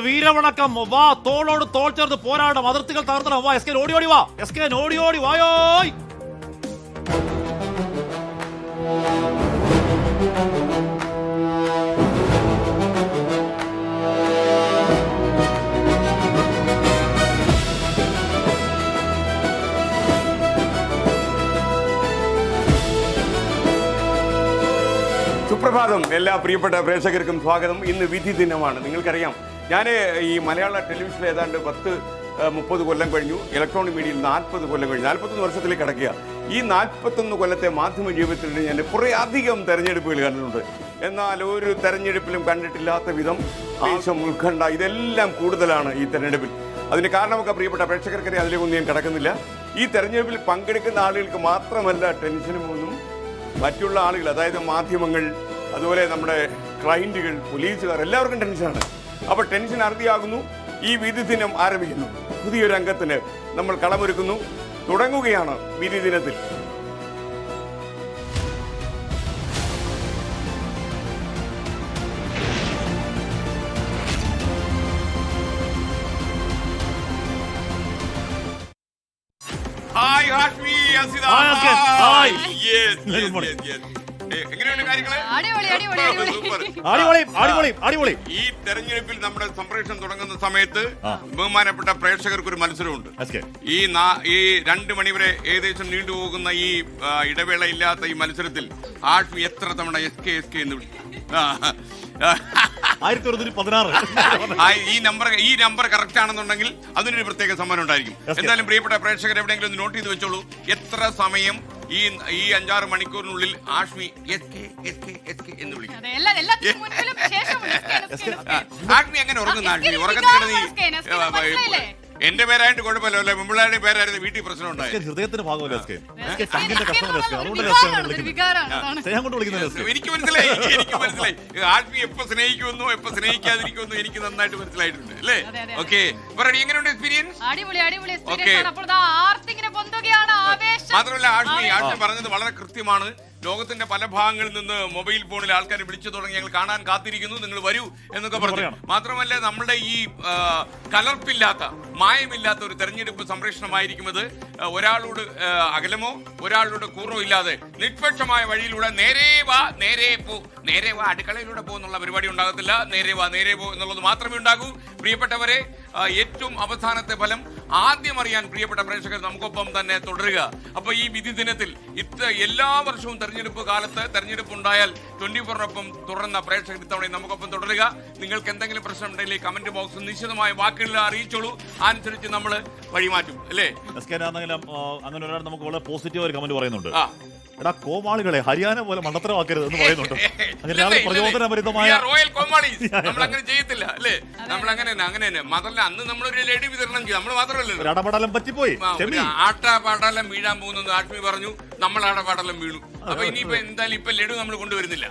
വീരവണക്കം വാ, തോളോട് തോൾ ചേർന്ന് പോരാടണം, അതിർത്തികൾ തകർത്തണം. വാ എസ് കെ, ഓടി ഓടി വാ എസ് കെ, ഓടി ഓടി വായോ. സുപ്രഭാതം. എല്ലാ പ്രിയപ്പെട്ട പ്രേക്ഷകർക്കും സ്വാഗതം. ഇന്ന് വിധി ദിനമാണ്. നിങ്ങൾക്കറിയാം, ഞാൻ ഈ മലയാള ടെലിവിഷനിൽ ഏതാണ്ട് 30 കൊല്ലം കഴിഞ്ഞു. ഇലക്ട്രോണിക് മീഡിയയിൽ 40 കൊല്ലം കഴിഞ്ഞു. 41 വർഷത്തിലേക്ക് കിടക്കുക. ഈ 41 കൊല്ലത്തെ മാധ്യമ ജീവിതത്തിൽ ഞാൻ കുറേ അധികം തെരഞ്ഞെടുപ്പുകൾ കണ്ടിട്ടുണ്ട്. എന്നാൽ ഒരു തെരഞ്ഞെടുപ്പിലും കണ്ടിട്ടില്ലാത്ത വിധം ആവശ്യം, ഉത്കണ്ഠ, ഇതെല്ലാം കൂടുതലാണ് ഈ തെരഞ്ഞെടുപ്പിൽ. അതിന് കാരണമൊക്കെ പ്രിയപ്പെട്ട പ്രേക്ഷകർക്കറിയാം. അതിലേക്കൊന്നും ഞാൻ കിടക്കുന്നില്ല. ഈ തെരഞ്ഞെടുപ്പിൽ പങ്കെടുക്കുന്ന ആളുകൾക്ക് മാത്രമല്ല ടെൻഷനും ഒന്നും, മറ്റുള്ള ആളുകൾ, അതായത് മാധ്യമങ്ങൾ, അതുപോലെ നമ്മുടെ ക്ലയൻറ്റുകൾ, പോലീസുകാർ, എല്ലാവർക്കും ടെൻഷനാണ്. അപ്പോൾ ടെൻഷൻ അറുതിയാകുന്നു. ഈ വിധി ദിനം ആരംഭിക്കുന്നു. പുതിയൊരു അംഗത്തിന് നമ്മൾ കളമൊരുക്കുന്നു. തുടങ്ങുകയാണ് വിധി ദിനത്തിൽ. ഹായ് ഹാഷ്മി, അസിത. ഹായ്. എങ്ങനെയാണ് കാര്യങ്ങള്? അടിപൊളി. ഈ തെരഞ്ഞെടുപ്പിൽ നമ്മുടെ സംപ്രേഷണം തുടങ്ങുന്ന സമയത്ത് ബഹുമാനപ്പെട്ട പ്രേക്ഷകർക്ക് ഒരു മത്സരമുണ്ട്. ഈ 2 മണി വരെ ഏകദേശം നീണ്ടുപോകുന്ന ഈ ഇടവേളയില്ലാത്ത ഈ മത്സരത്തിൽ ഹാഷ്മി എത്ര തവണ എസ് കെ എന്ന് വിളിക്കും? 1916. ഈ നമ്പർ കറക്റ്റ് ആണെന്നുണ്ടെങ്കിൽ അതിനൊരു പ്രത്യേക സമ്മാനം ഉണ്ടായിരിക്കും. എന്തായാലും പ്രിയപ്പെട്ട പ്രേക്ഷകർ എവിടെയെങ്കിലും ഒന്ന് നോട്ട് ചെയ്ത് വെച്ചോളൂ. എത്ര സമയം ഈ 5-6 മണിക്കൂറിനുള്ളിൽ ആഷ്മി എസ് കെ എന്ന് വിളിക്കും. ആഷ്മി എങ്ങനെ ഉറങ്ങുന്ന ആഷ്മി? ഉറക്കത്തിൽ എന്റെ പേരായിട്ട് കുഴപ്പമില്ല, പെമ്പിള്ളാരുടെ പേരായിരുന്നു വീട്ടിൽ പ്രശ്നം ഉണ്ടായി. ഹൃദയത്തിന് ഭാഗമല്ല എനിക്ക് മനസ്സിലായി. ആഷ്മി എപ്പോ സ്നേഹിക്കുമെന്നോ എപ്പോ സ്നേഹിക്കാതിരിക്കുമെന്നോ എനിക്ക് നന്നായിട്ട് മനസ്സിലായിട്ടുണ്ട് അല്ലേ? ഓക്കെ, എങ്ങനെയുണ്ട് എക്സ്പീരിയൻസ്? മാത്രമല്ല ആഷ്മി പറഞ്ഞത് വളരെ കൃത്യമാണ്. ലോകത്തിന്റെ പല ഭാഗങ്ങളിൽ നിന്ന് മൊബൈൽ ഫോണിൽ ആൾക്കാർ വിളിച്ചു തുടങ്ങി, ഞങ്ങൾ കാണാൻ കാത്തിരിക്കുന്നു, നിങ്ങൾ വരൂ എന്നൊക്കെ പറഞ്ഞു. മാത്രമല്ല നമ്മുടെ ഈ കലർപ്പില്ലാത്ത, മായമില്ലാത്ത ഒരു തെരഞ്ഞെടുപ്പ് സംപ്രേഷണമായിരിക്കുന്നത്. ഒരാളോട് അകലമോ ഒരാളോട് കൂറോ ഇല്ലാതെ നിഷ്പക്ഷമായ വഴിയിലൂടെ നേരെ വാ അടുക്കളയിലൂടെ പോകുന്നുള്ള പരിപാടി ഉണ്ടാകത്തില്ല. നേരെ പോ എന്നുള്ളത് മാത്രമേ ഉണ്ടാകൂ. പ്രിയപ്പെട്ടവരെ, ഏറ്റവും അവസാനത്തെ ഫലം ആദ്യം അറിയാൻ പ്രിയപ്പെട്ട പ്രേക്ഷകർ നമുക്കൊപ്പം തന്നെ തുടരുക. അപ്പൊ ഈ വിധി ദിനത്തിൽ എല്ലാ വർഷവും തെരഞ്ഞെടുപ്പ് കാലത്ത് തെരഞ്ഞെടുപ്പ് ഉണ്ടായാൽ 24-നൊപ്പം തുടർന്ന പ്രേക്ഷകർ ഇത്തവണ നമുക്കൊപ്പം തുടരുക. നിങ്ങൾക്ക് എന്തെങ്കിലും പ്രശ്നം ഉണ്ടെങ്കിൽ കമന്റ് ബോക്സ് നിശ്ചിതമായ വാക്കുകളിൽ അറിയിച്ചോളൂ. അനുസരിച്ച് നമ്മൾ വഴിമാറ്റും അല്ലേ? അങ്ങനെ ഒരാൾ നമുക്ക് വളരെ പോസിറ്റീവ് ഒരു കമന്റ് പറയുന്നുണ്ട്. എടാ കോമാളികളെ, ഹരിയാന പോലെ മണ്ടത്തരമാക്കരുത് എന്ന് പറയുന്നുണ്ട്. പ്രചോദനപരിതമായ റോയൽ കോമാളീസ് നമ്മൾ അങ്ങനെ ചെയ്യത്തില്ല അല്ലേ? നമ്മൾ അങ്ങനെ മാത്രമല്ല, അന്ന് നമ്മളൊരു ലഡു വിതരണം ചെയ്യും. നമ്മൾ മാത്രമല്ല, അടപടലം പറ്റിപ്പോയി, ആട്ടാപാടലം വീഴാൻ പോകുന്നത് ആഷ്മി പറഞ്ഞു. നമ്മൾ ആടപാടലം വീണു. അപ്പൊ ഇനിയിപ്പോ എന്തായാലും ഇപ്പൊ ലഡു നമ്മൾ കൊണ്ടുവരുന്നില്ല.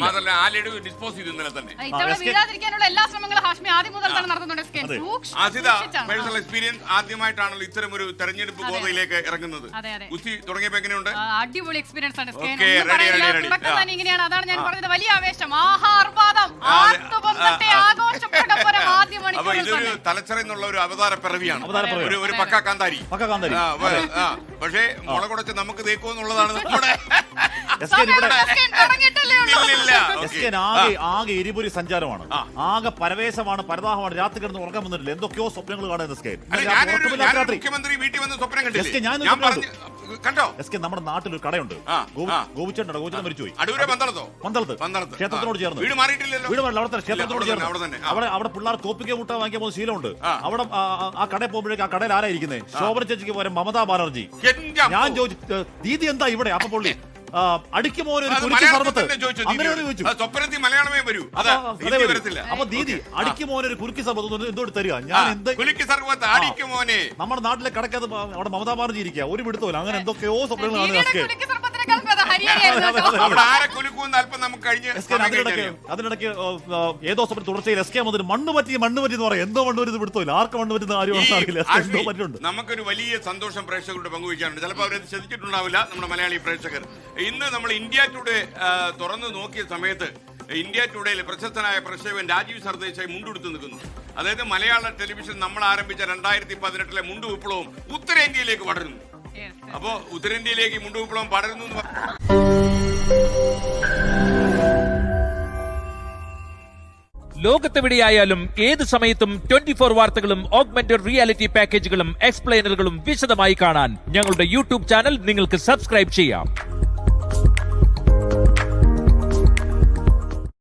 മാത്രമല്ല, ആ ലഡു ഡിസ്പോസ് ചെയ്തു ഇന്നലെ തന്നെ. പേഴ്സണൽ എക്സ്പീരിയൻസ്, ആദ്യമായിട്ടാണല്ലോ ഇത്തരം ഒരു തെരഞ്ഞെടുപ്പ് ഗോതയിലേക്ക് ഇറങ്ങുന്നത്. ഉച്ചി തുടങ്ങിയപ്പോ എങ്ങനെയുണ്ട്? അടിപൊളി എക്സ്പീരിയൻസ് ആണ്. ഇങ്ങനെയാണ്, അതാണ് ഞാൻ പറഞ്ഞത്, വലിയ ആവേശം, ആഹാർവാദം, അപ്പൊ ഇതൊരു തലച്ചറന്നുള്ള ഒരു അവതാര പിറവിയാണ്, ഒരു പക്ക കാന്താരി. പക്ഷേ മുള കുടച്ച് നമുക്ക് തേക്കോ എന്നുള്ളതാണ് നമ്മുടെ ആകെ എരിപൊരി സഞ്ചാരമാണ്, ആകെ പരവേശമാണ്, പരദാഹമാണ്. രാത്രി കിടന്ന് ഉറക്കം വന്നിട്ടില്ല, എന്തൊക്കെയോ സ്വപ്നങ്ങൾ കാണുന്നത്. മുഖ്യമന്ത്രി വീട്ടിൽ വന്ന് സ്വപ്നം കണ്ടോ? നമ്മുടെ നാട്ടിൽ ഒരു കടയുണ്ട്, ഗോപിച്ചേട്ടൻ മരിച്ചുപോയി, പന്തളത്ത് ക്ഷേത്രത്തിനോട് ചേർന്ന്. വീട് അവിടെ ക്ഷേത്രത്തിനോട് ചേർന്ന് അവിടെ പിള്ളേർ കോപ്പിക്ക മുട്ട വാങ്ങിക്കാൻ പോകുന്ന ശീലമുണ്ട്. അവിടെ ആ കടയിൽ പോകുമ്പോഴേക്ക് ആ കടയിൽ ആരായിരിക്കുന്നത്? ശോഭന ചേച്ചിക്ക് പോലെ മമതാ ബാനർജി. ഞാൻ ചോദിച്ചു, ദീദി എന്താ ഇവിടെ? അപ്പൊ പുള്ളി അടിക്കുമോനെ അപ്പൊ ദീദി അടിക്കുമോനൊരു കുലുക്കി സർബത്ത് എന്തോട് തരിക? ഞാൻ നമ്മുടെ നാട്ടിലെ കടക്കത് അവിടെ മമതാ ബാനർജി ഇരിക്കുക, ഒരു പിടുത്തോ അങ്ങനെ എന്തൊക്കെയോ സ്വപ്നങ്ങളാണ്. അതിനിടയ്ക്ക് ഏതോ സ്വപ്നം തുടർച്ചയിൽ എസ് കെ മുതൽ മണ്ണ് പറ്റി എന്ന് പറയാം. എന്തോ മണ്ണ് വരുന്നത് പിടുത്തമില്ല, ആർക്ക് മണ്ണ് പറ്റുന്ന ആരും. നമുക്കൊരു വലിയ സന്തോഷം പ്രേക്ഷകരോട് പങ്കുവയ്ക്കാറുണ്ട്. ചിലപ്പോൾ അവരത് ശ്രദ്ധിച്ചിട്ടുണ്ടാവില്ല നമ്മുടെ മലയാളി പ്രേക്ഷകർ. ഇന്ന് നമ്മൾ ഇന്ത്യ ടുഡേ തുറന്നു നോക്കിയ സമയത്ത് ഇന്ത്യ ടുഡേയിൽ പ്രശസ്തനായ പ്രക്ഷേപകൻ രാജീവ് സർദേശായി മുണ്ടെടുത്ത് നിൽക്കുന്നു. അതായത് മലയാള ടെലിവിഷൻ നമ്മൾ ആരംഭിച്ച 2018 മുണ്ടു വിപ്ലവം ഉത്തരേന്ത്യയിലേക്ക് പടരുന്നു. അപ്പോ ഉത്തരേന്ത്യയിലേക്ക് മുണ്ടു വിപ്ലവം പടരുന്നു എന്ന് ലോകത്തെവിടെയായാലും ഏത് സമയത്തും 24 വാർത്തകളും ഓഗ്മെന്റഡ് റിയാലിറ്റി പാക്കേജുകളും എക്സ്പ്ലെയിനറുകളും വിശദമായി കാണാൻ ഞങ്ങളുടെ യൂട്യൂബ് ചാനൽ നിങ്ങൾക്ക് സബ്സ്ക്രൈബ് ചെയ്യാം.